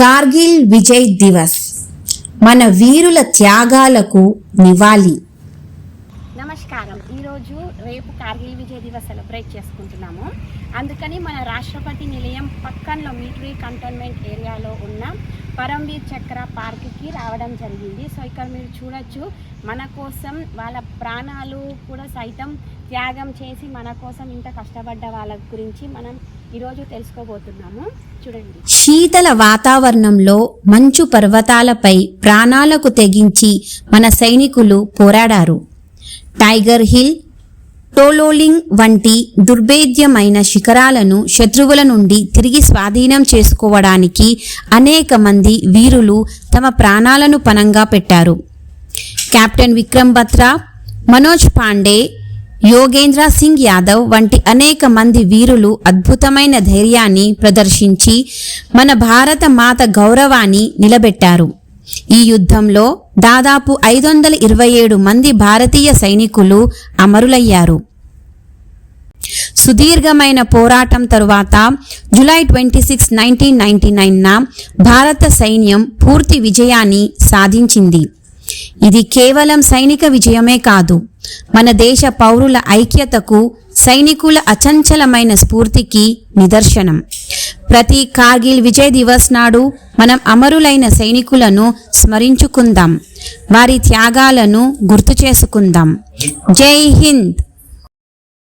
కార్గిల్ విజయ్ దివస్ మన వీరుల త్యాగాలకు నివాళి. నమస్కారం. ఈరోజు రేపు కార్గిల్ విజయ్ దివస్ సెలబ్రేట్ చేసుకుంటున్నాము. అందుకని మన రాష్ట్రపతి నిలయం పక్కనలో మిలిటరీ కంటోన్మెంట్ ఏరియాలో ఉన్న పరమ్వీర్ చక్ర పార్క్కి రావడం జరిగింది. సో ఇక్కడ మీరు చూడొచ్చు, మన కోసం వాళ్ళ ప్రాణాలు కూడా సైతం త్యాగం చేసి మన కోసం ఇంత కష్టపడ్డ వాళ్ళ గురించి మనం ఈరోజు తెలుసుకోబోతున్నాము. చూడండి, శీతల వాతావరణంలో మంచు పర్వతాలపై ప్రాణాలకు తెగించి మన సైనికులు పోరాడారు. టైగర్ హిల్, టోలోలింగ్ వంటి దుర్భేద్యమైన శిఖరాలను శత్రువుల నుండి తిరిగి స్వాధీనం చేసుకోవడానికి అనేక మంది వీరులు తమ ప్రాణాలను పణంగా పెట్టారు. కెప్టెన్ విక్రమ్ బత్రా, మనోజ్ పాండే, యోగేంద్ర సింగ్ యాదవ్ వంటి అనేక మంది వీరులు అద్భుతమైన ధైర్యాన్ని ప్రదర్శించి మన భారత మాత గౌరవాన్ని నిలబెట్టారు. ఈ యుద్ధంలో దాదాపు 527 మంది భారతీయ సైనికులు అమరులయ్యారు. సుదీర్ఘమైన పోరాటం తరువాత జూలై 26, 1999న భారత సైన్యం పూర్తి విజయాన్ని సాధించింది. ఇది కేవలం సైనిక విజయమే కాదు, మన దేశ పౌరుల ఐక్యతకు, సైనికుల అచంచలమైన స్ఫూర్తికి నిదర్శనం. ప్రతి కార్గిల్ విజయ్ దివస్ నాడు మనం అమరులైన సైనికులను స్మరించుకుందాం, వారి త్యాగాలను గుర్తు చేసుకుందాం. జై హింద్.